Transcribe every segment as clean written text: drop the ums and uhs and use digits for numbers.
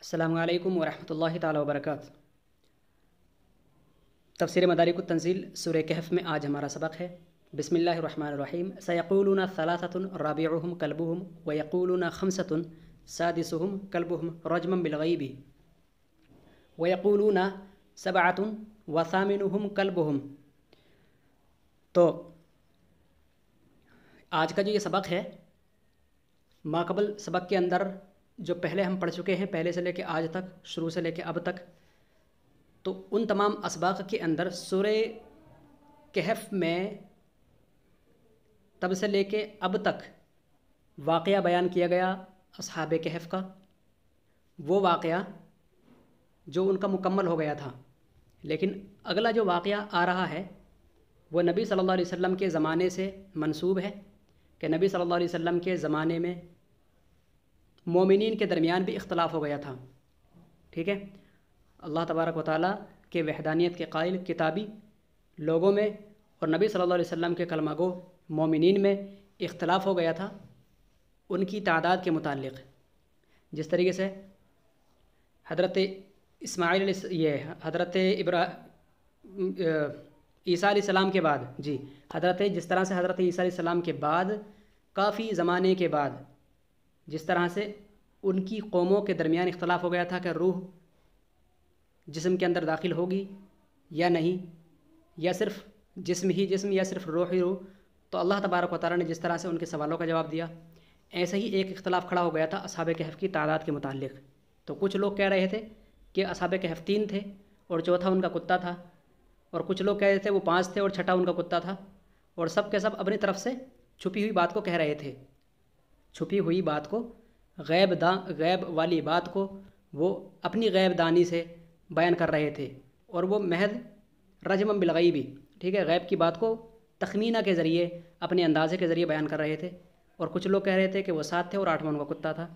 السلام علیکم ورحمۃ اللہ تعالی وبرکاتہ۔ تفسیر مدارک التنزیل سورہ کہف میں آج ہمارا سبق ہے۔ بسم اللہ الرحمن الرحیم۔ سیقولون ثلاثۃ رابعهم کلبهم ویقولون خمسۃ سادسهم کلبهم رجما بالغیب ویقولون سبعۃ وثامنهم کلبهم۔ تو آج کا جو یہ سبق ہے، ماقبل سبق کے اندر جو پہلے ہم پڑھ چکے ہیں، پہلے سے لے کے آج تک، شروع سے لے کے اب تک، تو ان تمام اسباق کے اندر سورہ کہف میں تب سے لے کے اب تک واقعہ بیان کیا گیا اصحاب کہف کا، وہ واقعہ جو ان کا مکمل ہو گیا تھا۔ لیکن اگلا جو واقعہ آ رہا ہے وہ نبی صلی اللہ علیہ وسلم کے زمانے سے منسوب ہے، کہ نبی صلی اللہ علیہ وسلم کے زمانے میں مومنین کے درمیان بھی اختلاف ہو گیا تھا۔ ٹھیک ہے، اللہ تبارک و تعالیٰ کے وحدانیت کے قائل کتابی لوگوں میں اور نبی صلی اللہ علیہ وسلم کے کلمہ گو مومنین میں اختلاف ہو گیا تھا ان کی تعداد کے متعلق۔ جس طریقے سے حضرت اسماعیل حضرت عیسیٰ علیہ السلام کے بعد جس طرح سے حضرت عیسیٰ علیہ السلام کے بعد کافی زمانے کے بعد جس طرح سے ان کی قوموں کے درمیان اختلاف ہو گیا تھا کہ روح جسم کے اندر داخل ہوگی یا نہیں، یا صرف جسم ہی جسم، یا صرف روح ہی روح، تو اللہ تبارک و تعالیٰ نے جس طرح سے ان کے سوالوں کا جواب دیا، ایسے ہی ایک اختلاف کھڑا ہو گیا تھا اصحاب کہف کی تعداد کے متعلق۔ تو کچھ لوگ کہہ رہے تھے کہ اصحاب کہف 3 تھے اور چوتھا ان کا کتا تھا، اور کچھ لوگ کہہ رہے تھے وہ 5 تھے اور چھٹا ان کا کتا تھا، اور سب کے سب اپنی طرف سے چھپی ہوئی بات کو کہہ رہے تھے، چھپی ہوئی بات کو، غیب والی بات کو وہ اپنی غیب دانی سے بیان کر رہے تھے، اور وہ محض رجم بالغیبی، ٹھیک ہے، غیب کی بات کو تخمینہ کے ذریعے، اپنے اندازے کے ذریعے بیان کر رہے تھے۔ اور کچھ لوگ کہہ رہے تھے کہ وہ 7 تھے اور 8واں ان کا کتا تھا۔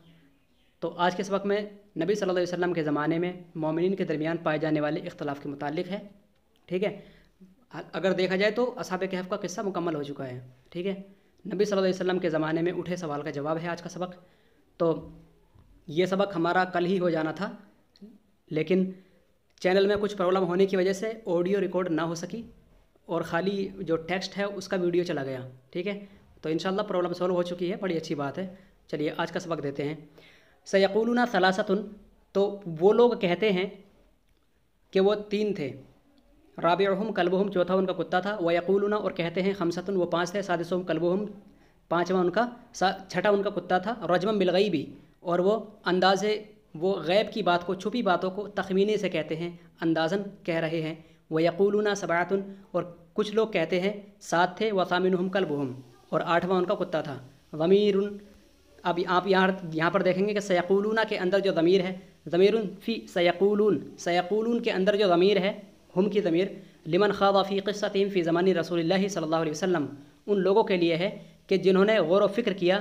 تو آج کے سبق میں نبی صلی اللہ علیہ وسلم کے زمانے میں مومنین کے درمیان پائے جانے والے اختلاف کے متعلق ہے۔ ٹھیک ہے، اگر دیکھا جائے تو اصحاب کہف کا قصہ مکمل ہو چکا ہے۔ ٹھیک ہے، نبی صلی اللہ علیہ وسلم کے زمانے میں اٹھے سوال کا جواب ہے آج کا سبق۔ تو یہ سبق ہمارا کل ہی ہو جانا تھا، لیکن چینل میں کچھ پرابلم ہونے کی وجہ سے آڈیو ریکارڈ نہ ہو سکی، اور خالی جو ٹیکسٹ ہے اس کا ویڈیو چلا گیا۔ ٹھیک ہے، تو انشاءاللہ پرابلم سولو ہو چکی ہے، بڑی اچھی بات ہے۔ چلیے آج کا سبق دیتے ہیں۔ سیقولون ثلاثۃ، تو وہ لوگ کہتے ہیں کہ وہ 3 تھے، رابعهم کلبهم، چوتھا ان کا کتا تھا، ویقولون، اور کہتے ہیں خمسۃ، وہ 5 تھے، سادسهم کلبهم، چھٹا ان کا کتا تھا، رجما بالغیبی، اور وہ اندازے، وہ غیب کی بات کو، چھپی باتوں کو تخمینے سے کہتے ہیں، اندازاً کہہ رہے ہیں۔ ویقولون سبعۃ، اور کچھ لوگ کہتے ہیں 7 تھے، وثامنهم کلبهم، اور 8واں ان کا کتا تھا۔ ضمیر، اب آپ یہاں پر دیکھیں گے کہ سیقولون کے اندر جو ضمیر ہے، ضمیر فی سیقولون کے اندر جو ضمیر ہے، ہم کی ضمیر، لمن خاض فی قصتہم فی زمان رسول اللہ صلی اللہ علیہ وسلم، ان لوگوں کے لیے ہے کہ جنہوں نے غور و فکر کیا،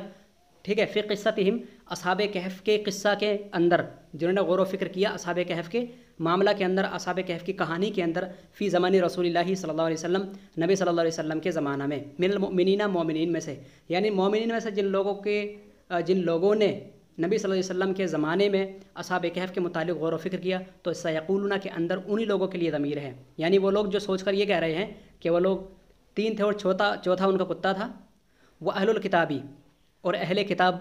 ٹھیک ہے، فی قصتہم، اصحاب کہف کے قصہ کے اندر، جنہوں نے غور و فکر کیا اصحاب کہف کے معاملہ کے اندر، اصحاب کہف کی کہانی کے اندر، فی زمان رسول اللہ صلی اللہ علیہ وسلم، نبی صلی اللہ علیہ وسلم کے زمانہ میں، من المؤمنین، مومنین میں سے، یعنی مومنین میں سے جن لوگوں نے نبی صلی اللہ علیہ وسلم کے زمانے میں اصحاب کہف کے متعلق غور و فکر کیا، تو سیقولون کے اندر انہی لوگوں کے لیے ضمیر ہے، یعنی وہ لوگ جو سوچ کر یہ کہہ رہے ہیں کہ وہ لوگ 3 تھے اور چوتھا ان کا کتا تھا۔ وہ اہل الکتابی، اور اہل کتاب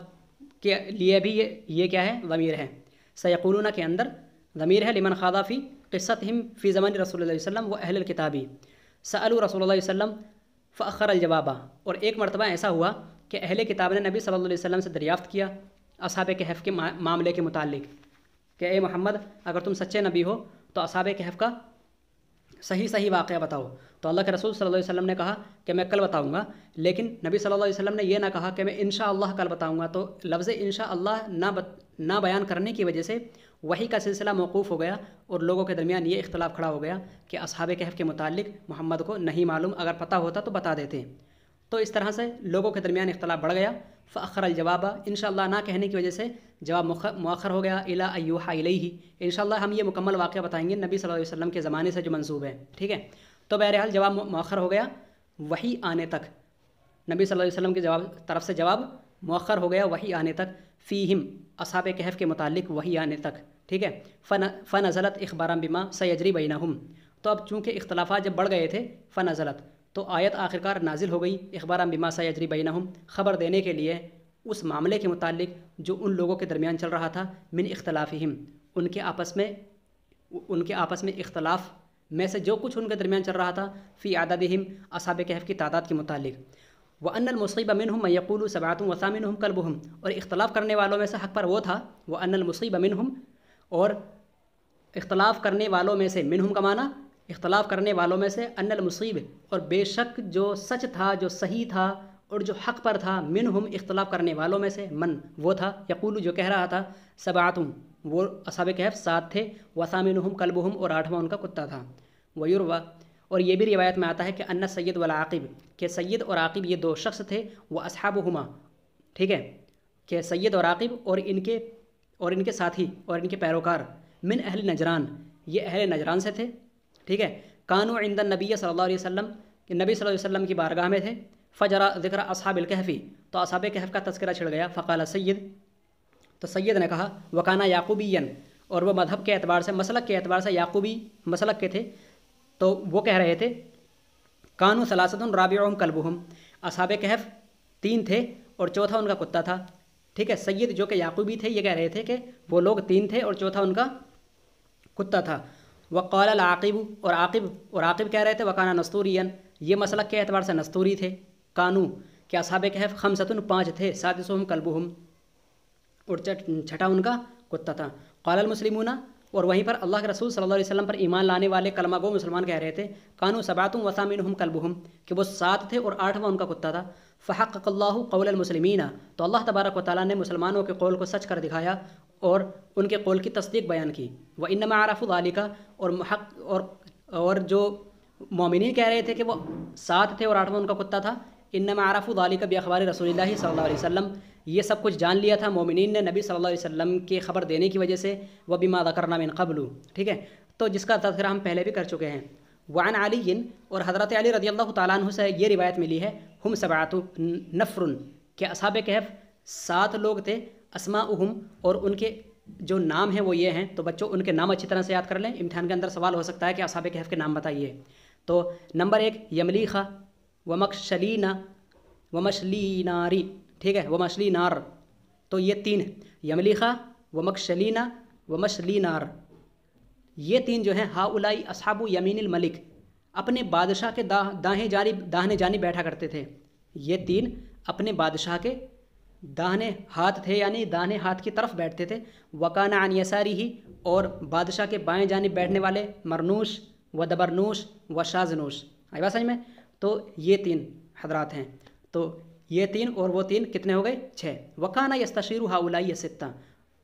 کے لیے بھی یہ کیا ہے، ضمیر ہے۔ سیقولون کے اندر ضمیر ہے، لمن خاض فی قصتہم فی زمان رسول اللہ علیہ وسلم، وہ اہل الکتابی، سألوا رسول اللہ علیہ وسلم فأخر الجواب، اور ایک مرتبہ ایسا ہوا کہ اہل کتاب نے نبی صلی اللہ علیہ وسلم سے دریافت کیا اصحاب کہف کے معاملے کے متعلق کہ اے محمد، اگر تم سچے نبی ہو تو اصحاب کہف کا صحیح واقعہ بتاؤ۔ تو اللہ کے رسول صلی اللہ علیہ وسلم نے کہا کہ میں کل بتاؤں گا، لیکن نبی صلی اللہ علیہ وسلم نے یہ نہ کہا کہ میں انشاءاللہ کل بتاؤں گا، تو لفظ انشاءاللہ نہ بیان کرنے کی وجہ سے وحی کا سلسلہ موقوف ہو گیا، اور لوگوں کے درمیان یہ اختلاف کھڑا ہو گیا کہ اصحاب کہف کے متعلق محمد کو نہیں معلوم، اگر پتہ ہوتا تو بتا دیتے۔ تو اس طرح سے لوگوں کے درمیان اختلاف بڑھ گیا۔ فأخر الجواب، انشاءاللہ نہ کہنے کی وجہ سے جواب مؤخر ہو گیا، الی ان یوحی الیہ، انشاءاللہ ہم یہ مکمل واقعہ بتائیں گے نبی صلی اللہ علیہ وسلم کے زمانے سے جو منسوب ہے۔ ٹھیک ہے، تو بہرحال جواب مؤخر ہو گیا وحی آنے تک، نبی صلی اللہ علیہ وسلم کی طرف سے جواب مؤخر ہو گیا وحی آنے تک، فیہم، اصحاب کہف کے متعلق وحی آنے تک، ٹھیک ہے. فنزلت اخبارا بما سیجری بینہم. تو اب چونکہ اختلافات جب بڑھ گئے تھے فنزلت تو آیت آخرکار نازل ہو گئی اخبارا بما سیجری بینہم، خبر دینے کے لیے اس معاملے کے متعلق جو ان لوگوں کے درمیان چل رہا تھا، من اختلافہم، ان کے آپس میں اختلاف میں سے جو کچھ ان کے درمیان چل رہا تھا، فی عددہم، اصحاب کہف کی تعداد کے متعلق. وَأَنَّ الْمُصِيبَ مِنْهُمْ مَن يَقُولُ سَبْعَةٌ وَثَامِنُهُمْ كَلْبُهُمْ، اور اختلاف کرنے والوں میں سے حق پر وہ تھا وَأَنَّ الْمُصِيبَ مِنْهُمْ، اور اختلاف کرنے والوں میں سے، منہم کا معنی اختلاف کرنے والوں میں سے، ان المصیب، اور بے شک جو سچ تھا، جو صحیح تھا اور جو حق پر تھا، منہم اختلاف کرنے والوں میں سے، من وہ تھا، یقول جو کہہ رہا تھا، سبعتم وہ اصحاب کہف 7 تھے، وثامنہم کلبہم اور 8واں ان کا کتا تھا. ویروا، اور یہ بھی روایت میں آتا ہے کہ ان سید والعاقب، کہ سید اور عاقب یہ 2 شخص تھے، وہ اصحابہما، ٹھیک ہے، کہ سید اور عاقب اور ان کے ساتھی اور ان کے پیروکار، من اہل نجران، یہ اہل نجران سے تھے، ٹھیک ہے. کانو عند النبی صلی اللہ علیہ وسلم، کہ نبی صلی اللہ علیہ وسلم کی بارگاہ میں تھے. فجرا ذکر اصحاب الکہفی، تو اصحاب کہف کا تذکرہ چھڑ گیا. فقال سید، تو سید نے کہا، وکانا یعقوبین، اور وہ مذہب کے اعتبار سے، مسلک کے اعتبار سے یعقوبی مسلک کے تھے. تو وہ کہہ رہے تھے، کانو ثلاثۃ رابعہم کلبہم، اصحاب کہف 3 تھے اور چوتھا ان کا کتا تھا، ٹھیک ہے. سید جو کہ یعقوبی تھے یہ کہہ رہے تھے کہ وہ لوگ 3 تھے اور چوتھا ان کا کتا تھا. وقال العاقب، اور عاقب کہہ رہے تھے، وکانا نستورین، یہ مسلک کے اعتبار سے نستوری تھے. کانو، کہ اصحاب کہف 5 5 تھے، سادسہم کلبہم، اور چھٹا ان کا کتا تھا. قال المسلمون، اور وہیں پر اللہ کے رسول صلی اللہ علیہ وسلم پر ایمان لانے والے کلمہ گو مسلمان کہہ رہے تھے، کانو 7 وثامنہم کلبہم، کہ وہ 7 تھے اور 8واں ان کا کتا تھا. فحقق اللہ قول المسلمین، تو اللہ تبارک و تعالیٰ نے مسلمانوں کے قول کو سچ کر دکھایا اور ان کے قول کی تصدیق بیان کی. وَإِنَّمَا عَرَفُوا ذَلِكَ، اور جو مومنین کہہ رہے تھے کہ وہ 7 تھے اور 8واں ان کا کتا تھا، انما عرفوا ذلك باخبار رسول اللہ صلی اللہ علیہ وسلم، یہ سب کچھ جان لیا تھا مومنین نے نبی صلی اللہ علیہ وسلم کی خبر دینے کی وجہ سے. وبما ذکرنا من قبل، ٹھیک ہے، تو جس کا تذکرہ ہم پہلے بھی کر چکے ہیں. وعن علی، اور حضرت علی رضی اللہ تعالیٰ عنہ سے یہ روایت ملی ہے، ہم 7 نفر، کہ اصحاب کہف 7 لوگ تھے، اسماؤہم، اور ان کے جو نام ہیں وہ یہ ہیں. تو بچوں ان کے نام اچھی طرح سے یاد کر لیں، امتحان کے اندر سوال ہو سکتا ہے کہ اصحاب کہف کے نام بتائیے. تو نمبر 1 یملیخہ ومکشلینا ومشلیناری، ٹھیک ہے، ومشلینار. تو یہ 3 یملیخہ ومکشلینا ومشلینار، یہ 3 جو ہیں، ہاؤلائی اصحاب یمین الملک، اپنے بادشاہ کے داہنے جانب بیٹھا کرتے تھے. یہ 3 اپنے بادشاہ کے داہنے ہاتھ تھے، یعنی داہنے ہاتھ کی طرف بیٹھتے تھے. وکان عن یسارہ، اور بادشاہ کے بائیں جانب بیٹھنے والے مرنوش و دبرنوش و شازنوش. آئی بات سمجھ میں؟ تو یہ 3 حضرات ہیں. تو یہ 3 اور وہ 3 کتنے ہو گئے؟ 6. وکان یستشیر ہاؤلائی 6،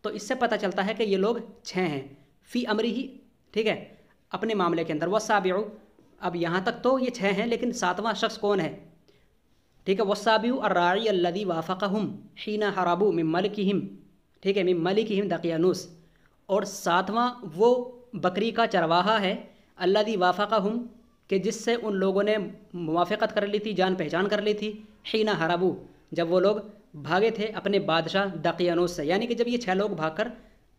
تو اس سے پتہ چلتا ہے کہ یہ لوگ 6 ہیں. فی امرہ، ٹھیک ہے، اپنے معاملے کے اندر. والسابع، اب یہاں تک تو یہ 6 ہیں، لیکن 7واں شخص کون ہے؟ ٹھیک ہے، والسابع الراعی الذی وافقہم حین ہربوا من ملکہم، ٹھیک ہے، من ملکہم دقیانوس، اور 7واں وہ بکری کا چرواہا ہے، الذی وافقہم، کہ جس سے ان لوگوں نے موافقت کر لی تھی، جان پہچان کر لی تھی، حین ہربوا، جب وہ لوگ بھاگے تھے اپنے بادشاہ دقیانوس سے. یعنی کہ جب یہ 6 لوگ بھاگ کر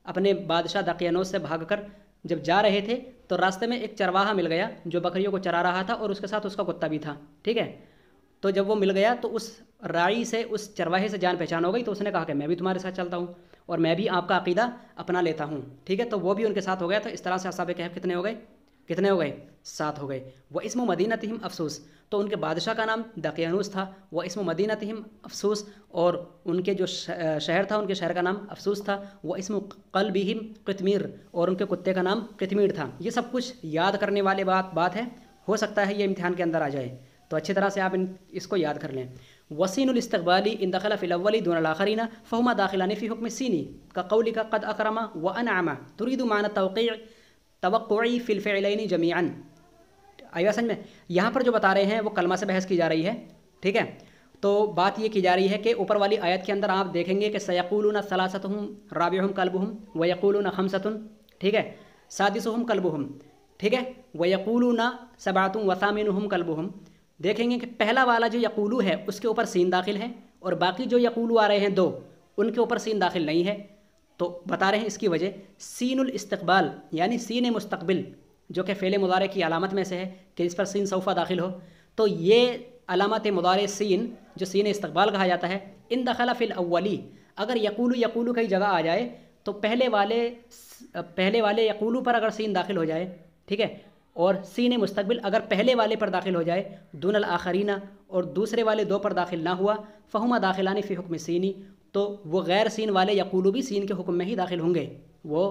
اپنے بادشاہ دقیانوس سے بھاگ کر جب جا رہے تھے تو راستے میں ایک چرواہا مل گیا جو بکریوں کو چرا رہا تھا، اور اس کے ساتھ اس کا کتا بھی تھا، ٹھیک ہے. تو جب وہ مل گیا تو اس راعی سے، اس چرواہے سے جان پہچان ہو گئی، تو اس نے کہا کہ میں بھی تمہارے ساتھ چلتا ہوں اور میں بھی آپ کا عقیدہ اپنا لیتا ہوں، ٹھیک ہے. تو وہ بھی ان کے ساتھ ہو گیا. تو اس طرح سے اصحاب کہف کتنے ہو گئے؟ 7 ہو گئے. وہ اسم مدینتہم افسوس، تو ان کے بادشاہ کا نام دقیانوس تھا. وہ اسم مدینتہم افسوس، اور ان کے جو شہر تھا ان کے شہر کا نام افسوس تھا. وہ اسم قلبہم قطمیر، اور ان کے کتے کا نام قطمیر تھا. یہ سب کچھ یاد کرنے والے بات ہے، ہو سکتا ہے یہ امتحان کے اندر آ جائے، تو اچھی طرح سے آپ اس کو یاد کر لیں. وسین الاستقبالی ان دخل فی الاول دون الاخرین فہما داخلان فی حکم السینی کقولک قد اکرم وانعم ترید معنی توقعی فی الفعلین جمیعا. آئیے سمجھ میں؟ یہاں پر جو بتا رہے ہیں وہ کلمہ سے بحث کی جا رہی ہے، ٹھیک ہے. تو بات یہ کی جا رہی ہے کہ اوپر والی آیت کے اندر آپ دیکھیں گے کہ سیقولون ثلاثتہم رابعہم کلبہم ویقولون خمسۃ، ٹھیک ہے، سادسہم کلبہم، ٹھیک ہے، ویقولون سبعۃ وثامنہم کلبہم. دیکھیں گے کہ پہلا والا جو یقولو ہے اس کے اوپر سین داخل ہے، اور باقی جو یقولو آ رہے ہیں 2 ان کے اوپر سین داخل نہیں ہے. تو بتا رہے ہیں اس کی وجہ سین الاستقبال یعنی سین مستقبل جو کہ فعل مضارع کی علامت میں سے ہے کہ اس پر سین سوفہ داخل ہو، تو یہ علامت مضارع سین جو سین استقبال کہا جاتا ہے، ان دخل فی الاولی، اگر یقولو کی جگہ آ جائے تو پہلے والے یقولو پر اگر سین داخل ہو جائے، ٹھیک ہے، اور سین مستقبل اگر پہلے والے پر داخل ہو جائے دون الآخرین اور دوسرے والے دو پر داخل نہ ہوا، فہما داخلان فی حکم سینی، تو وہ غیر سین والے یقولو بھی سین کے حکم میں ہی داخل ہوں گے، وہ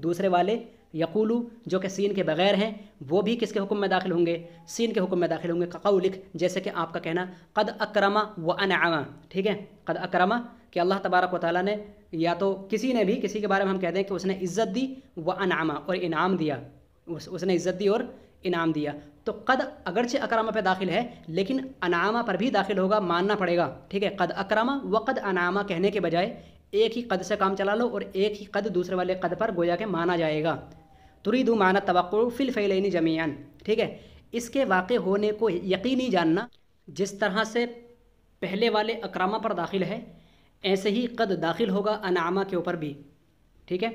دوسرے والے یقولو جو کہ سین کے بغیر ہیں وہ بھی کس کے حکم میں داخل ہوں گے؟ سین کے حکم میں داخل ہوں گے، قولک جیسے کہ آپ کا کہنا قد اکرم و انعم، ٹھیک ہے، قد اکرم کہ اللہ تبارک و تعالیٰ نے، یا تو کسی نے بھی کسی کے بارے میں ہم کہہ دیں کہ اس نے عزت دی، و انعم اور انعام دیا، اس نے عزت دی اور انعام دیا، تو قد اگرچہ اکرم پہ داخل ہے لیکن انعام پر بھی داخل ہوگا، ماننا پڑے گا، ٹھیک ہے، قد اکرم و قد انعم کہنے کے بجائے ایک ہی قد سے کام چلا لو اور ایک ہی قد دوسرے والے قد پر گویا کہ مانا جائے گا۔ تريد معنى التوقع في الفعلين جميعا، ٹھیک ہے، اس کے واقع ہونے کو یقینی جاننا، جس طرح سے پہلے والے اکرامہ پر داخل ہے ایسے ہی قد داخل ہوگا انعامہ کے اوپر بھی، ٹھیک ہے۔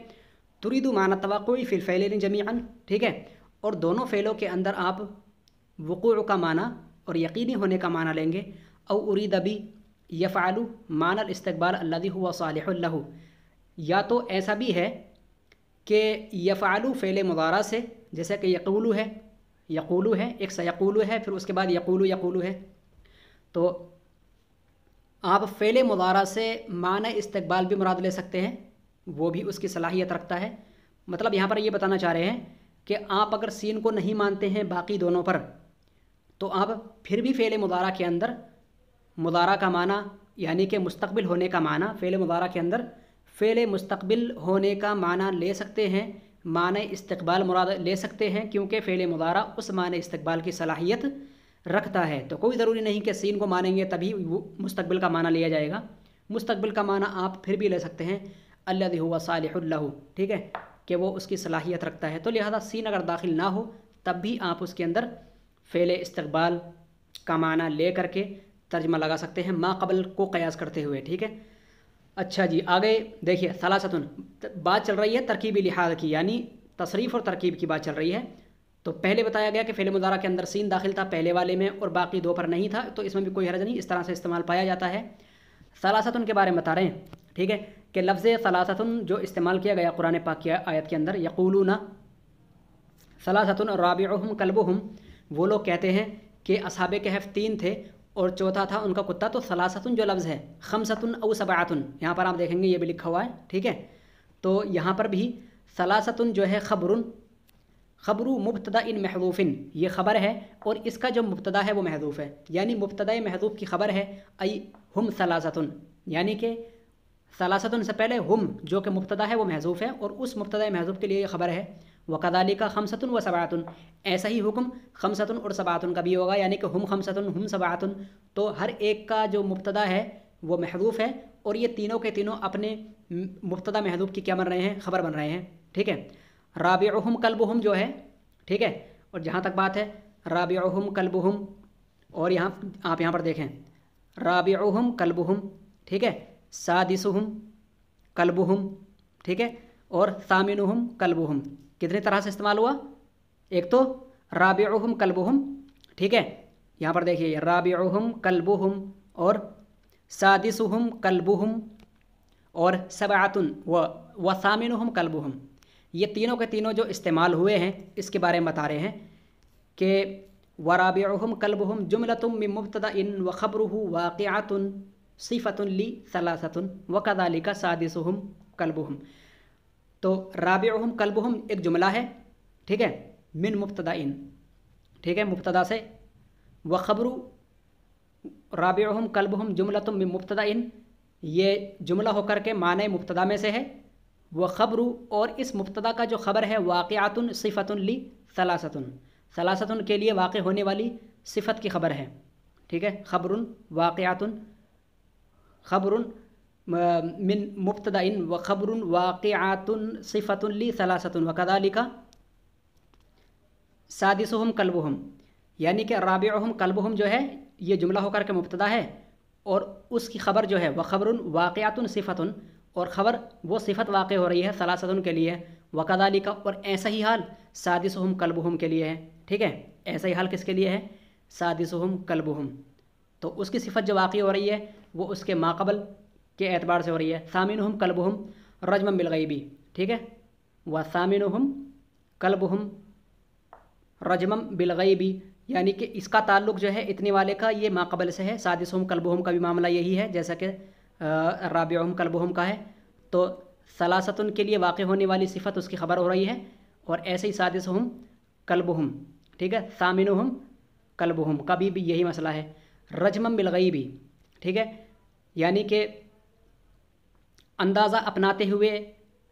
تريد معنى التوقع في الفعلين جميعا، ٹھیک ہے، اور دونوں فعلوں کے اندر آپ وقوع کا معنی اور یقینی ہونے کا معنی لیں گے، او اريد بی یفعل معنی الاستقبال الذي هو صالح له، یا تو ایسا بھی ہے کہ یفعلو فعل مضارع سے، جیسے کہ یقولو ہے، ایک سیقولو ہے، پھر اس کے بعد یقولو ہے، تو آپ فعل مضارع سے معنی استقبال بھی مراد لے سکتے ہیں، وہ بھی اس کی صلاحیت رکھتا ہے۔ مطلب یہاں پر یہ بتانا چاہ رہے ہیں کہ آپ اگر سین کو نہیں مانتے ہیں باقی دونوں پر، تو آپ پھر بھی فعل مضارع کے اندر مضارع کا معنی یعنی کہ مستقبل ہونے کا معنی، فعل مضارع کے اندر فعل مستقبل ہونے کا معنی لے سکتے ہیں، معنی استقبال مراد لے سکتے ہیں، کیونکہ فعل مضارع اس معنی استقبال کی صلاحیت رکھتا ہے۔ تو کوئی ضروری نہیں کہ سین کو مانیں گے تبھی وہ مستقبل کا معنی لیا جائے گا، مستقبل کا معنی آپ پھر بھی لے سکتے ہیں الذی هو صالح له، ٹھیک ہے، کہ وہ اس کی صلاحیت رکھتا ہے، تو لہذا سین اگر داخل نہ ہو تب بھی آپ اس کے اندر فعل استقبال کا معنی لے کر کے ترجمہ لگا سکتے ہیں ما قبل کو قیاس کرتے ہوئے، ٹھیک ہے۔ اچھا جی، آگے دیکھیے، ثلاثتن بات چل رہی ہے ترکیبی لحاظ کی، یعنی تصریف اور ترکیب کی بات چل رہی ہے۔ تو پہلے بتایا گیا کہ فعل مضارع کے اندر سین داخل تھا پہلے والے میں اور باقی دو پر نہیں تھا، تو اس میں بھی کوئی حرج نہیں، اس طرح سے استعمال پایا جاتا ہے۔ ثلاثتن کے بارے میں بتا رہے ہیں، ٹھیک ہے، کہ لفظ ثلاثتن جو استعمال کیا گیا قرآن پاک کی آیت کے اندر، یقولون ثلاثتن رابعہم کلبہم، وہ لوگ کہتے ہیں کہ اصحاب کہف 3 تھے اور چوتھا تھا ان کا کتا، تو ثلاثتن جو لفظ ہے خمستن او سبعتن، یہاں پر آپ دیکھیں گے یہ بھی لکھا ہوا ہے، ٹھیک ہے، تو یہاں پر بھی ثلاثتن جو ہے خبر مبتدا محذوف، یہ خبر ہے اور اس کا جو مبتدا ہے وہ محذوف ہے، یعنی مبتدا محذوف کی خبر ہے ای ہم ثلاثتن، یعنی کہ ثلاثتن سے پہلے ہم جو کہ مبتدا ہے وہ محذوف ہے اور اس مبتدا محذوف کے لیے یہ خبر ہے۔ وکذالک خمستن و سبعتن، ایسا ہی حکم خمستن اور سبعتن کا بھی ہوگا، یعنی کہ ہم خمستن ہم سبعتن، تو ہر ایک کا جو مبتدا ہے وہ محذوف ہے اور یہ تینوں کے تینوں اپنے مبتدا محذوف کی کیا بن رہے ہیں؟ خبر بن رہے ہیں، ٹھیک ہے۔ رابعہم کلبہم جو ہے، ٹھیک ہے، اور جہاں تک بات ہے رابعہم کلبہم، اور آپ یہاں پر دیکھیں رابعہم کلبہم، ٹھیک ہے، سادسہم کلبہم، ٹھیک ہے، اور ثامنہم کلبہم، کتنی طرح سے استعمال ہوا؟ ایک تو رابعہم کلبہم، ٹھیک ہے، یہاں پر دیکھیے رابعہم کلبہم اور سادسہم کلبہم اور سبعتن و ثامنہم کلبہم، یہ تینوں کے تینوں جو استعمال ہوئے ہیں اس کے بارے میں بتا رہے ہیں کہ ورابعہم کلبہم جملۃ من مبتدا وخبرہ واقعۃ صفۃ لثلاثۃ وکذالک سادسہم کلبہم، تو رابعہم کلبہم ایک جملہ ہے، ٹھیک ہے، من مبتدا، ٹھیک ہے، مبتدا سے، وخبر رابعہم کلبہم جملۃ من مبتدا، یہ جملہ ہو کر کے معنی مبتدا میں سے ہے، وخبر اور اس مبتدا کا جو خبر ہے واقعۃ صفۃ لثلاثۃ، ثلاثۃ کے لیے واقع ہونے والی صفت کی خبر ہے، ٹھیک ہے، خبر من مبتدا وخبر واقعات صفۃ لثلاثۃ وکذالک سادسہم کلبہم، یعنی کہ رابعہم کلبہم جو ہے یہ جملہ ہو کر کے مبتدا ہے اور اس کی خبر جو ہے وخبر واقعات صفۃ، اور خبر وہ صفت واقع ہو رہی ہے ثلاثتن کے لیے، وکذالک اور ایسا ہی حال سادسہم کلبہم کے لیے ہے، ٹھیک ہے، ایسا ہی حال کس کے لیے ہے؟ سادسہم کلبہم، تو اس کی صفت جو واقع ہو رہی ہے وہ اس کے ماقبل کے اعتبار سے ہو رہی ہے۔ ثامنہم کلبہم رجما بالغیبی، ٹھیک ہے، وثامنہم کلبہم رجما بالغیبی، یعنی کہ اس کا تعلق جو ہے اتنی والے کا یہ ماقبل سے ہے، سادسہم کلبہم کا بھی معاملہ یہی ہے جیسا کہ رابعہم کلبہم کا ہے، تو ثلاثتن کے لیے واقع ہونے والی صفت اس کی خبر ہو رہی ہے، اور ایسے ہی سادسہم کلبہم، ٹھیک ہے، ثامنہم کلبہم کا بھی یہی مسئلہ ہے، رجما بالغیبی، ٹھیک ہے، یعنی کہ اندازہ اپناتے ہوئے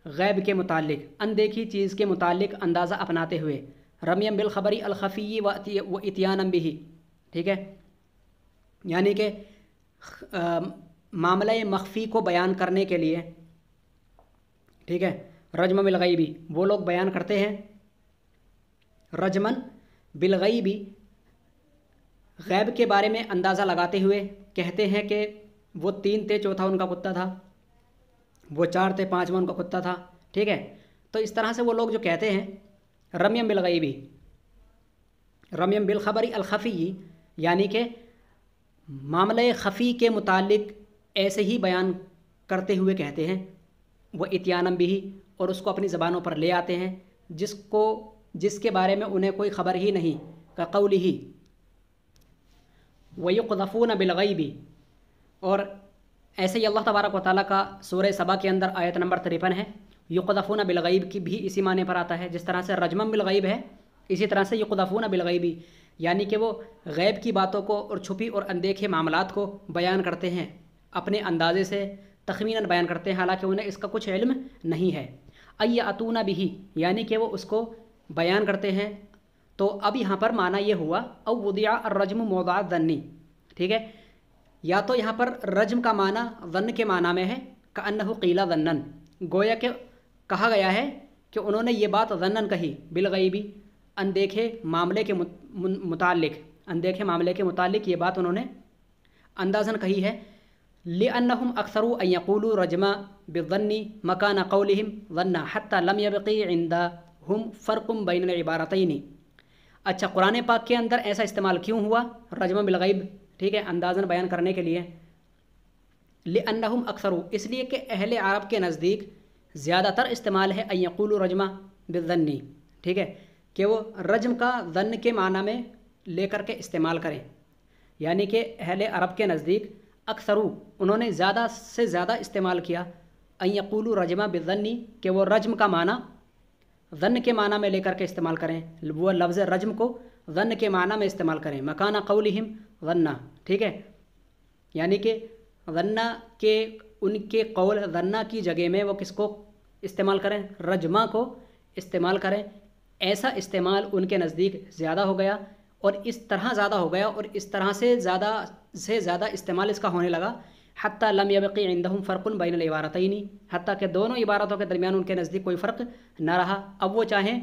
غیب کے متعلق، اندیکھی چیز کے متعلق اندازہ اپناتے ہوئے، رمیم بالخبری الخفی و اتیانم بھی، ٹھیک ہے، یعنی کہ معاملہ مخفی کو بیان کرنے کے لیے، ٹھیک ہے، رجم بالغیبی وہ لوگ بیان کرتے ہیں، رجمن بالغیبی غیب کے بارے میں اندازہ لگاتے ہوئے کہتے ہیں کہ وہ 3 تھے، چوتھا ان کا کتا تھا، وہ 4 تھے، 5واں ان کا کتا تھا، ٹھیک ہے، تو اس طرح سے وہ لوگ جو کہتے ہیں رمیم بالغیبی، رمیم بالخبری الخفی، یعنی کہ معاملہ خفی کے متعلق ایسے ہی بیان کرتے ہوئے کہتے ہیں، وہ اتیانم بھی، اور اس کو اپنی زبانوں پر لے آتے ہیں جس کے بارے میں انہیں کوئی خبر ہی نہیں، کقولہ وَيُقْذَفُونَ بِالْغَيْبِ، اور ایسے ہی اللہ تبارک و تعالیٰ کا سورہ سبا کے اندر آیت نمبر 53 ہے، یقذفون بالغیب کی بھی اسی معنی پر آتا ہے، جس طرح سے رجمم بالغیب ہے اسی طرح سے یقذفون بالغیبی، یعنی کہ وہ غیب کی باتوں کو اور چھپی اور اندیکھے معاملات کو بیان کرتے ہیں، اپنے اندازے سے تخمیناً بیان کرتے ہیں، حالانکہ انہیں اس کا کچھ علم نہیں ہے، اتون بھی، یعنی کہ وہ اس کو بیان کرتے ہیں، تو اب یہاں پر معنی یہ ہوا او وضع الرجم موضع الظن، ٹھیک ہے، یا تو یہاں پر رجم کا معنی ظن کے معنی میں ہے، کأنہ قیل ظنن، گویا کہ کہا گیا ہے کہ انہوں نے یہ بات ظنن کہی، بالغیبی اندیکھے معاملے کے متعلق یہ بات انہوں نے اندازن کہی ہے، لأنہم اکثروا ان یقولوا رجما بالظن مکان قولہم ظن حتی لم یبقی عندہم فرق بین العبارتین۔ اچھا، قرآن پاک کے اندر ایسا استعمال کیوں ہوا رجما بالغیب، ٹھیک ہے، اندازن بیان کرنے کے لیے، لأنہم اکثروا، اس لیے کہ اہل عرب کے نزدیک زیادہ تر استعمال ہے ان یقولوا رجما بالظن، ٹھیک ہے، کہ وہ رجم کا ظن کے معنی میں لے کر کے استعمال کریں، یعنی کہ اہل عرب کے نزدیک اکثرو انہوں نے زیادہ سے زیادہ استعمال کیا ان یقولوا رجما بالظن، کہ وہ رجم کا معنی ظن کے معنی میں لے کر کے استعمال کریں، وہ لفظ رجم کو ظن کے معنی میں استعمال کریں، مکان قولہم ظن، ٹھیک ہے، یعنی کہ ظن کے ان کے قول ظن کی جگہ میں وہ کس کو استعمال کریں؟ رجمہ کو استعمال کریں، ایسا استعمال ان کے نزدیک زیادہ ہو گیا، اور اس طرح زیادہ ہو گیا، اور اس طرح سے زیادہ استعمال اس کا ہونے لگا، حتیٰ لم یبقی عندہم فرق بین العبارتین، حتیٰ کہ دونوں عبارتوں کے درمیان ان کے نزدیک کوئی فرق نہ رہا، اب وہ چاہیں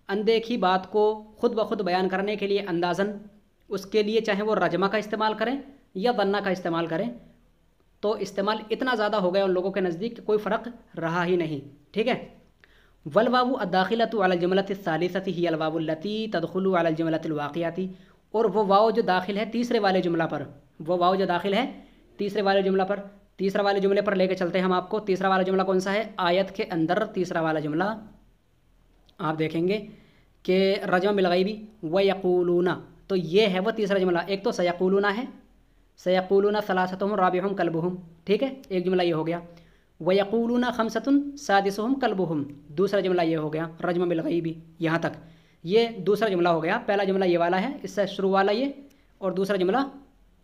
اندیکھی بات کو خود بخود بیان کرنے کے لیے اندازن، اس کے لیے چاہیں وہ رجمہ کا استعمال کریں یا ظنہ کا استعمال کریں، تو استعمال اتنا زیادہ ہو گیا ان لوگوں کے نزدیک کہ کوئی فرق رہا ہی نہیں، ٹھیک ہے۔ والواو الداخلۃ علی الجملۃ الثالثۃ ہی الواو التی تدخل علی الجملۃ الواقعۃ، اور وہ واو جو داخل ہے تیسرے والے جملہ پر، وہ واو جو داخل ہے تیسرے والے جملہ پر، تیسرے والے جملے پر لے کے چلتے ہیں ہم آپ کو۔ تیسرا والا جملہ کون سا ہے؟ آیت کے اندر تیسرا والا جملہ آپ دیکھیں گے کہ رجم بالغیبی ویقولون، تو یہ ہے وہ تیسرا جملہ، ایک تو سیقولون ہے، سیقولون ثلاثتہم رابعہم کلبہم، ٹھیک ہے، ایک جملہ یہ ہو گیا، ویقولون خمسۃ سادسہم کلبہم، دوسرا جملہ یہ ہو گیا رجم بالغیبی، یہاں تک یہ دوسرا جملہ ہو گیا، پہلا جملہ یہ والا ہے، اس سے شروع والا یہ، اور دوسرا جملہ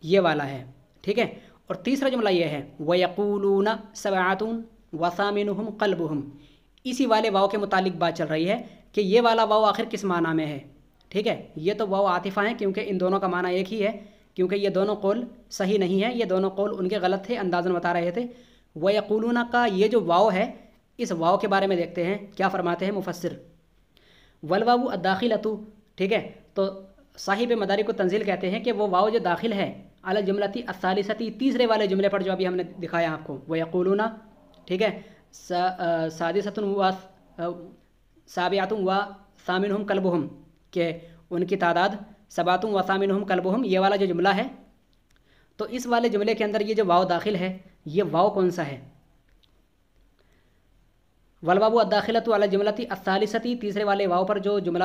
یہ والا ہے، ٹھیک ہے، اور تیسرا جملہ یہ ہے ویقولون سبعۃ وثامنہم کلبہم، اسی والے واو کے متعلق بات چل رہی ہے کہ یہ والا واو آخر کس معنی میں ہے، ٹھیک ہے، یہ تو واو عاطفہ ہیں کیونکہ ان دونوں کا معنی ایک ہی ہے، کیونکہ یہ دونوں قول صحیح نہیں ہے، یہ دونوں قول ان کے غلط تھے، اندازن بتا رہے تھے۔ وَيَقُولُونَ کا یہ جو واو ہے، اس واو کے بارے میں دیکھتے ہیں کیا فرماتے ہیں مفسر، والواو الداخلۃ، ٹھیک ہے، تو صاحب مدارک التنزیل کہتے ہیں کہ وہ واو جو داخل ہے علی الجملۃ الثالثۃ، تیسرے والے جملے پر جو ابھی ہم نے دکھایا آپ کو، وَيَقُولُونَ ٹھیک ہے، سادستن و سابعتن و ثامنہم کلبہم، کہ ان کی تعداد سباتم و ثامنہم کلبہم، یہ والا جو جملہ ہے، تو اس والے جملے کے اندر یہ جو واو داخل ہے، یہ واو کون سا ہے؟ والواو الداخلۃ علی الجملۃ الثالثۃ، تیسرے والے واو پر جو جملہ،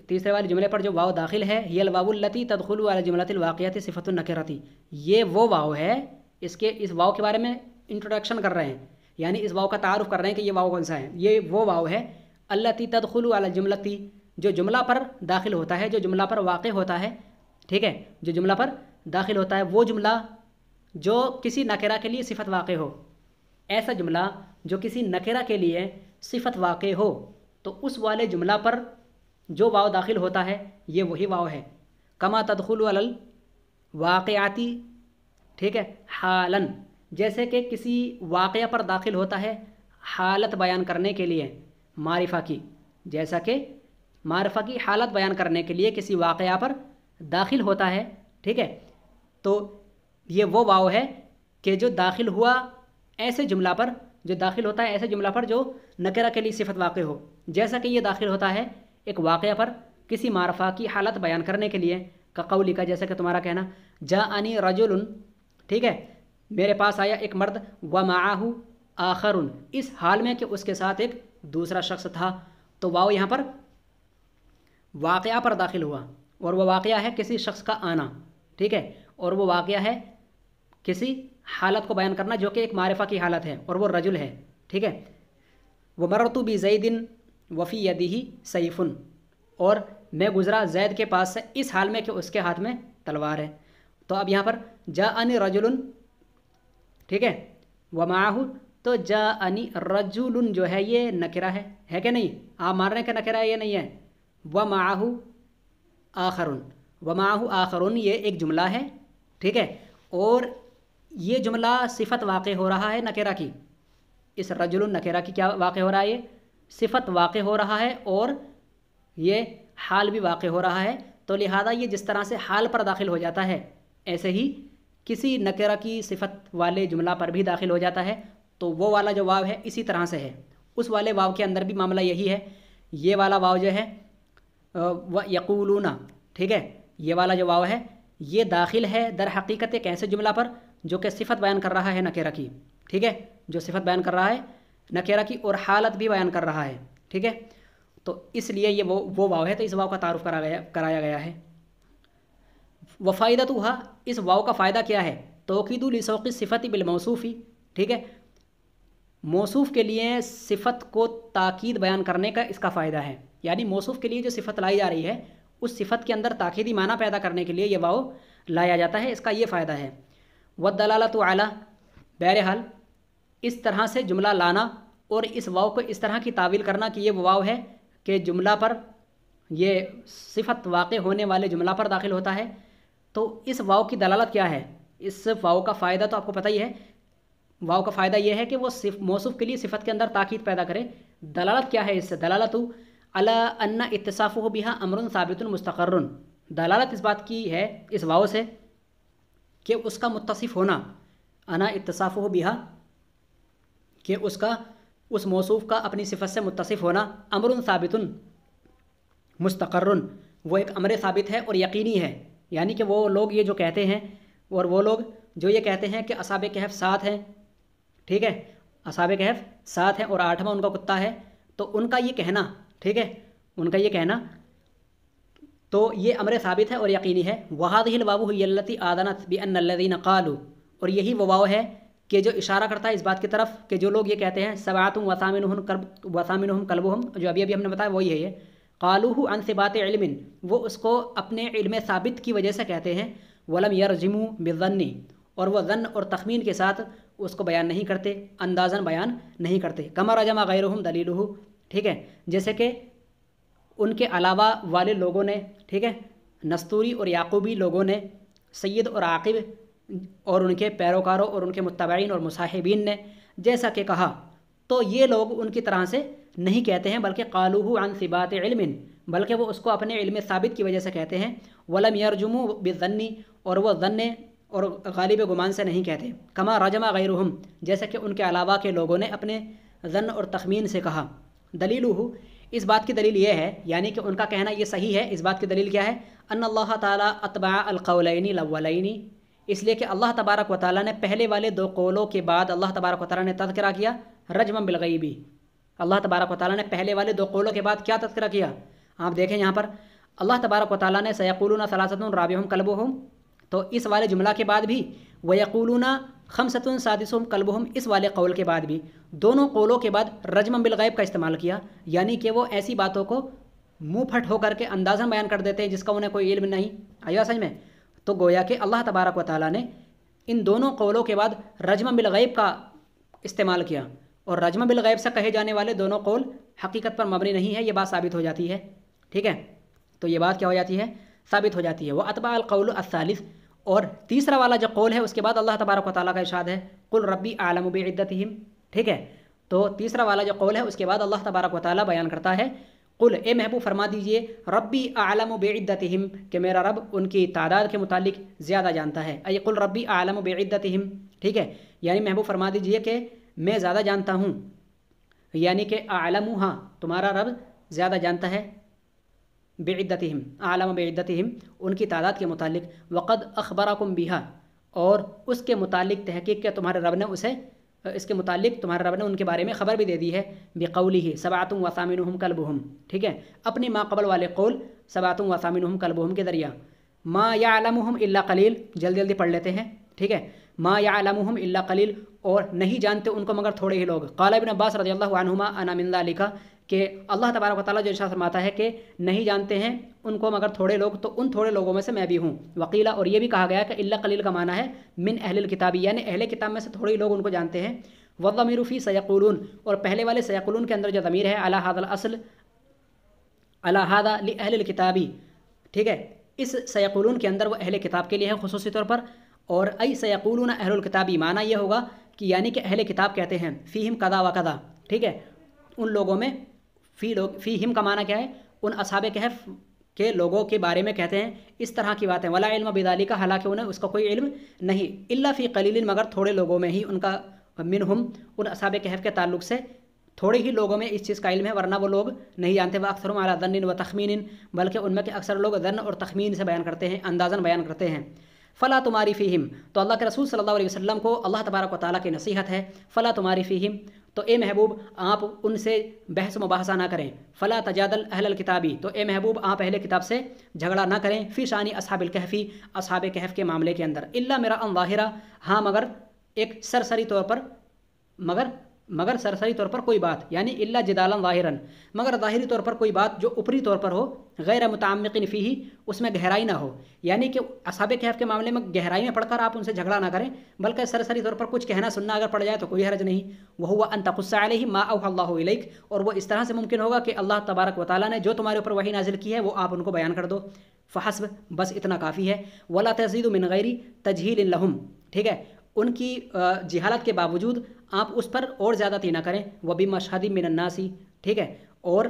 تیسرے والے جملے پر جو واو داخل ہے، یہ الواو التی تدخل علی الجملۃ الواقعۃ صفۃ النکرۃ، یہ وہ واو ہے، اس واو کے بارے میں انٹروڈکشن کر رہے ہیں، یعنی اس واو کا تعارف کر رہے ہیں کہ یہ واو کون سا ہے۔ یہ وہ واو ہے التی تدخل علی الجملۃ، جو جملہ پر داخل ہوتا ہے، جو جملہ پر واقع ہوتا ہے، ٹھیک ہے، جو جملہ پر داخل ہوتا ہے، وہ جملہ جو کسی نکرہ کے لیے صفت واقع ہو، ایسا جملہ جو کسی نکرہ کے لیے صفت واقع ہو، تو اس والے جملہ پر جو واو داخل ہوتا ہے یہ وہی واو ہے۔ کما تدخل علی الواقعاتی، ٹھیک ہے، حالاً، جیسے کہ کسی واقعہ پر داخل ہوتا ہے حالت بیان کرنے کے لیے معرفہ کی، جیسا کہ معرفہ کی حالت بیان کرنے کے لیے کسی واقعہ پر داخل ہوتا ہے، ٹھیک ہے، تو یہ وہ واو ہے کہ جو داخل ہوا ایسے جملہ پر، جو داخل ہوتا ہے ایسے جملہ پر جو نکرہ کے لیے صفت واقع ہو، جیسا کہ یہ داخل ہوتا ہے ایک واقعہ پر کسی معرفہ کی حالت بیان کرنے کے لیے، کا قولی کا، جیسا کہ تمہارا کہنا جاءنی رجل، ٹھیک ہے، میرے پاس آیا ایک مرد، ومعہ آخر، اس حال میں کہ اس کے ساتھ ایک دوسرا شخص تھا، تو واو یہاں پر واقعہ پر داخل ہوا، اور وہ واقعہ ہے کسی شخص کا آنا، ٹھیک ہے، اور وہ واقعہ ہے کسی حالت کو بیان کرنا جو کہ ایک معرفہ کی حالت ہے، اور وہ رجل ہے، ٹھیک ہے۔ ومررت بزید وفی یدہ سیف، اور میں گزرا زید کے پاس سے اس حال میں کہ اس کے ہاتھ میں تلوار ہے۔ تو اب یہاں پر جاءنی رجل، ٹھیک ہے، ومعہ، تو جاءنی رجل جو ہے یہ نکرہ ہے کہ نہیں؟ آپ مان رہے ہیں کہ نکرہ ہے، یہ نہیں ہے۔ ومعہ آخر، ومعہ آخر یہ ایک جملہ ہے، ٹھیک ہے، اور یہ جملہ صفت واقع ہو رہا ہے نکرہ کی، اس رجل نکرہ کی کیا واقع ہو رہا ہے؟ یہ صفت واقع ہو رہا ہے، اور یہ حال بھی واقع ہو رہا ہے، تو لہذا یہ جس طرح سے حال پر داخل ہو جاتا ہے، ایسے ہی کسی نکرہ کی صفت والے جملہ پر بھی داخل ہو جاتا ہے، تو وہ والا جو واو ہے اسی طرح سے ہے، اس والے واو کے اندر بھی معاملہ یہی ہے۔ یہ والا واو جو ہے یقولون، ٹھیک ہے، یہ والا جو واو ہے یہ داخل ہے در حقیقت ایک ایسے جملہ پر جو کہ صفت بیان کر رہا ہے نکرہ کی، ٹھیک ہے، جو صفت بیان کر رہا ہے نکرہ کی اور حالت بھی بیان کر رہا ہے، ٹھیک ہے، تو اس لیے یہ وہ واو ہے، تو اس واو کا تعارف کرایا گیا ہے۔ وفائدتها، اس واو کا فائدہ کیا ہے؟ توکید لسوق الصفت بالموصوف، ٹھیک ہے، موصوف کے لیے صفت کو تاکید بیان کرنے کا اس کا فائدہ ہے، یعنی موصوف کے لیے جو صفت لائی جا رہی ہے اس صفت کے اندر تاکیدی معنی پیدا کرنے کے لیے یہ واو لایا جاتا ہے، اس کا یہ فائدہ ہے۔ والدلالۃ علی، بہرحال اس طرح سے جملہ لانا اور اس واو کو اس طرح کی تعویل کرنا کہ یہ واو ہے کہ جملہ پر، یہ صفت واقع ہونے والے جملہ پر داخل ہوتا ہے، تو اس واو کی دلالت کیا ہے؟ اس واو کا فائدہ تو آپ کو پتہ ہی ہے، واو کا فائدہ یہ ہے کہ وہ موصوف کے لیے صفت کے اندر تاکید پیدا کرے۔ دلالت کیا ہے اس سے؟ دلالت علی ان اتصافہ بہا امر ثابت مستقر، دلالت اس بات کی ہے اس واو سے کہ اس کا متصف ہونا، انا اتصافہ بہا، کہ اس موصوف کا اپنی صفت سے متصف ہونا، امر ثابت مستقر، وہ ایک امر ثابت ہے اور یقینی ہے، یعنی کہ وہ لوگ یہ جو کہتے ہیں، اور وہ لوگ جو یہ کہتے ہیں کہ اصحاب کہف 7 ہیں، ٹھیک ہے، اصحاب کہف 7 ہیں اور 8واں ان کا کتا ہے، تو ان کا یہ کہنا، ٹھیک ہے، ان کا یہ کہنا تو یہ امر ثابت ہے اور یقینی ہے۔ وَهَذِهِ الْوَاوُ هِيَ الَّتِي آذَنَتْ بِأَنَّ الَّذِينَ قَالُوا، اور یہی وہ واو ہے کہ جو اشارہ کرتا ہے اس بات کی طرف کہ جو لوگ یہ کہتے ہیں سبعۃ وثامنہم کلبہم، جو ابھی ہم نے بتایا وہی ہے یہ، قالوہ عن ثبات علم، وہ اس کو اپنے علم ثابت کی وجہ سے کہتے ہیں، ولم یرجموا بالظن، اور وہ ظن اور تخمین کے ساتھ اس کو بیان نہیں کرتے، اندازاً بیان نہیں کرتے، کما رجم غیرہم دلیلہ، ٹھیک ہے، جیسے کہ ان کے علاوہ والے لوگوں نے، ٹھیک ہے، نستوری اور یعقوبی لوگوں نے، سید اور عاقب اور ان کے پیروکاروں اور ان کے متبعین اور مصاحبین نے جیسا کہ کہا، تو یہ لوگ ان کی طرح سے نہیں کہتے ہیں، بلکہ قالوہ عن ثبات علم، بلکہ وہ اس کو اپنے علم ثابت کی وجہ سے کہتے ہیں، ولم یرجموا بالظن، اور وہ ظن اور غالب گمان سے نہیں کہتے، کما رجما غیرہم، جیسا کہ ان کے علاوہ کے لوگوں نے اپنے ظن اور تخمین سے کہا۔ دلیلہ، اس بات کی دلیل یہ ہے، یعنی کہ ان کا کہنا یہ صحیح ہے، اس بات کی دلیل کیا ہے؟ ان اللہ تعالیٰ اتبع القولین الاولین، اس لیے کہ اللہ تبارک و تعالیٰ نے پہلے والے دو قولوں کے بعد اللہ تبارک و تعالیٰ نے تذکرہ کیا رجما بالغیبی۔ اللہ تبارک و تعالیٰ نے پہلے والے دو قولوں کے بعد کیا تذکرہ کیا؟ آپ دیکھیں یہاں پر اللہ تبارک و تعالیٰ نے سیقولون ثلاثۃ رابعہم کلبہم، تو اس والے جملہ کے بعد بھی ویقولون خمسۃ سادسہم کلبہم، اس والے قول کے بعد بھی دونوں قولوں کے بعد رجما بالغیب کا استعمال کیا، یعنی کہ وہ ایسی باتوں کو منہ پھٹ ہو کر کے اندازاً بیان کر دیتے ہیں جس کا انہیں کوئی علم نہیں آیا سمجھ میں۔ تو گویا کہ اللہ تبارک و تعالیٰ نے ان دونوں قولوں کے بعد رجما بالغیب کا استعمال کیا، اور رجما بالغیب سے کہے جانے والے دونوں قول حقیقت پر مبنی نہیں ہے، یہ بات ثابت ہو جاتی ہے، ٹھیک ہے؟ تو یہ بات کیا ہو جاتی ہے؟ ثابت ہو جاتی ہے۔ وہ اتبع القول الثالث، اور تیسرا والا جو قول ہے اس کے بعد اللہ تبارک و تعالیٰ کا ارشاد ہے قل ربی اعلم بعدتہم، ٹھیک ہے؟ تو تیسرا والا جو قول ہے اس کے بعد اللہ تبارک و تعالیٰ بیان کرتا ہے قل، اے محبوب فرما دیجئے ربی اعلم بعدتہم، کہ میرا رب ان کی تعداد کے متعلق زیادہ جانتا ہے، ای قل ربی اعلم بعدتہم، ٹھیک ہے؟ یعنی محبوب فرما دیجئے کہ میں زیادہ جانتا ہوں، یعنی کہ اعلم، ہاں تمہارا رب زیادہ جانتا ہے، بعدتہم اعلم بعدتہم، ان کی تعداد کے متعلق، وقد اخبرکم بہا، اور اس کے متعلق تحقیق کہ تمہارے رب نے اسے، اس کے متعلق تمہارے رب نے ان کے بارے میں خبر بھی دے دی ہے، بقولہ سبعۃ وثامنہم کلبہم، ٹھیک ہے؟ اپنے ما قبل والے قول سبعۃ وثامنہم کلبہم کے ذریعہ، ما یعلمہم الا قلیل، جلدی جلدی پڑھ لیتے ہیں، ٹھیک ہے؟ ما یعلمہم الا قلیل، اور نہیں جانتے ان کو مگر تھوڑے ہی لوگ۔ قال ابن عباس رضی اللہ عنہما انا من ذلک، کہ اللہ تبارک و تعالیٰ جو ارشاد فرماتا ہے کہ نہیں جانتے ہیں ان کو مگر تھوڑے لوگ، تو ان تھوڑے لوگوں میں سے میں بھی ہوں۔ وقیلا، اور یہ بھی کہا گیا کہ الا قلیل کا معنی ہے من اہل الکتاب، یعنی اہل کتاب میں سے تھوڑے ہی لوگ ان کو جانتے ہیں۔ والضمیر فی سیقولون، اور پہلے والے سیقولون کے اندر جو ضمیر ہے علی ھذا الاصل، علی ھذا لاہل الکتاب، ٹھیک ہے؟ اس سیقولون کے اندر وہ اہل کتاب کے لیے ہے خصوصی طور پر، اور ای سیقولون اہل الکتابی معنی یہ ہوگا کہ یعنی کہ اہل کتاب کہتے ہیں فیہم کذا و کذا، ٹھیک ہے؟ ان لوگوں میں فیہم کا معنی کیا ہے؟ ان اصحاب کہف کے لوگوں کے بارے میں کہتے ہیں اس طرح کی باتیں، ولا علم بذالک، حالانکہ انہیں اس کا کوئی علم نہیں، الا فی قلیل، مگر تھوڑے لوگوں میں ہی ان کا، منہم ان اصحاب کہف کے تعلق سے تھوڑے ہی لوگوں میں اس چیز کا علم ہے، ورنہ وہ لوگ نہیں جانتے۔ واکثرهم علی ظن و تخمین، بلکہ ان میں کے اکثر لوگ ظن اور تخمین سے بیان کرتے ہیں، اندازاً بیان کرتے ہیں۔ فلا تماری فیہم، تو اللہ کے رسول صلی اللہ علیہ وسلم کو اللہ تبارک و تعالیٰ کی نصیحت ہے، فلا تماری فیہم، تو اے محبوب آپ ان سے بحث مباحثہ نہ کریں، فلا تجادل اہل الکتابی، تو اے محبوب آپ اہل کتاب سے جھگڑا نہ کریں، فی شانی اصحاب الکہفی، اصحاب کہف کے معاملے کے اندر، الا میرا ان ظاہرہ، ہاں مگر ایک سرسری طور پر، مگر سرسری طور پر کوئی بات، یعنی الا جدالا ظاہرا، مگر ظاہری طور پر کوئی بات جو اوپری طور پر ہو، غیر متعمق فیہ، اس میں گہرائی نہ ہو، یعنی کہ اصحاب کہف کے معاملے میں گہرائی میں پڑھ کر آپ ان سے جھگڑا نہ کریں، بلکہ سرسری طور پر کچھ کہنا سننا اگر پڑ جائے تو کوئی حرج نہیں۔ وہو ان تقص علیہ ما اوحى اللہ الیک، اور وہ اس طرح سے ممکن ہوگا کہ اللہ تبارک و تعالیٰ نے جو تمہارے اوپر وحی نازل کی ہے وہ آپ ان کو بیان کر دو، فحسب، بس اتنا کافی ہے۔ ولا تزید من غیر تجہیل لہم، ٹھیک ہے؟ ان کی جہالت کے باوجود آپ اس پر اور زیادتی نہ کریں، وبمشہد من الناس، ٹھیک ہے؟ اور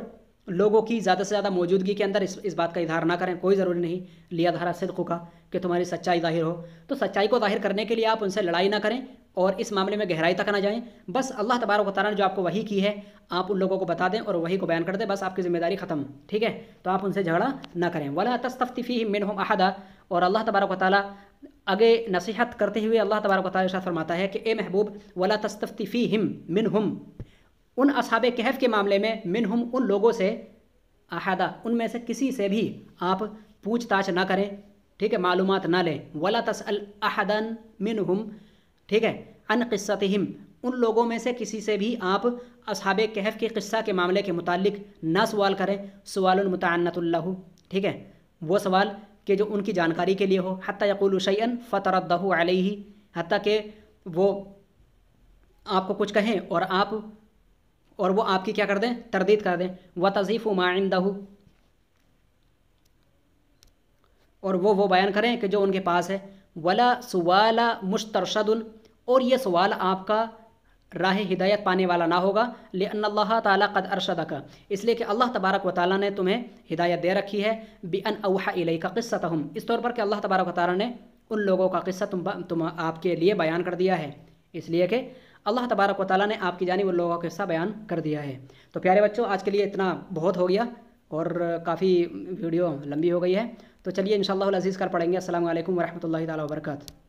لوگوں کی زیادہ سے زیادہ موجودگی کے اندر اس بات کا اظہار نہ کریں، کوئی ضروری نہیں، لیظہر صدق کا، کہ تمہاری سچائی ظاہر ہو، تو سچائی کو ظاہر کرنے کے لیے آپ ان سے لڑائی نہ کریں اور اس معاملے میں گہرائی تک نہ جائیں، بس اللہ تبارک و تعالیٰ نے جو آپ کو وحی کی ہے آپ ان لوگوں کو بتا دیں اور وحی کو بیان کر دیں، بس آپ کی ذمہ داری ختم، ٹھیک ہے؟ تو آپ ان سے جھگڑا نہ کریں۔ ولا تستفتی فیہم منہم احدا، اور اللہ تبارک و تعالیٰ آگے نصیحت کرتے ہوئے اللہ تبارک و تعالیٰ ارشاد فرماتا ہے کہ اے محبوب ولا تستفتی فیہم منہم، ان اصحاب کہف کے معاملے میں، منہم ان لوگوں سے، احدا ان میں سے کسی سے بھی آپ پوچھ تاچھ نہ کریں، ٹھیک ہے؟ معلومات نہ لیں، ولا تسأل احدا منہم، ٹھیک ہے؟ عن قصتہم، ان لوگوں میں سے کسی سے بھی آپ اصحاب کہف کے قصہ کے معاملے کے متعلق نہ سوال کریں، سوال متعنت اللہ، ٹھیک ہے؟ وہ سوال کہ جو ان کی جانکاری کے لیے ہو، حتی یقولوا شیئا فتردہ علیہ، حتیٰ کہ وہ آپ کو کچھ کہیں اور وہ آپ کی کیا کر دیں؟ تردید کر دیں۔ وتضیف ما عندہ، اور وہ بیان کریں کہ جو ان کے پاس ہے۔ ولا سوال مسترشد، اور یہ سوال آپ کا راہ ہدایت پانے والا نہ ہوگا، لأن اللہ تعالیٰ قد ارشدک، اس لیے کہ اللہ تبارک و تعالیٰ نے تمہیں ہدایت دے رکھی ہے، بأن اوحى الیک قصتہم، اس طور پر کہ اللہ تبارک و تعالیٰ نے ان لوگوں کا قصہ تم آپ کے لیے بیان کر دیا ہے، اس لیے کہ اللہ تبارک و تعالیٰ نے آپ کی جانب ان لوگوں کا قصہ بیان کر دیا ہے۔ تو پیارے بچوں، آج کے لیے اتنا بہت ہو گیا اور کافی ویڈیو لمبی ہو گئی ہے، تو چلیے انشاءاللہ العزیز کل پڑھیں گے۔ السلام علیکم ورحمۃ اللہ تعالیٰ وبرکاتہ۔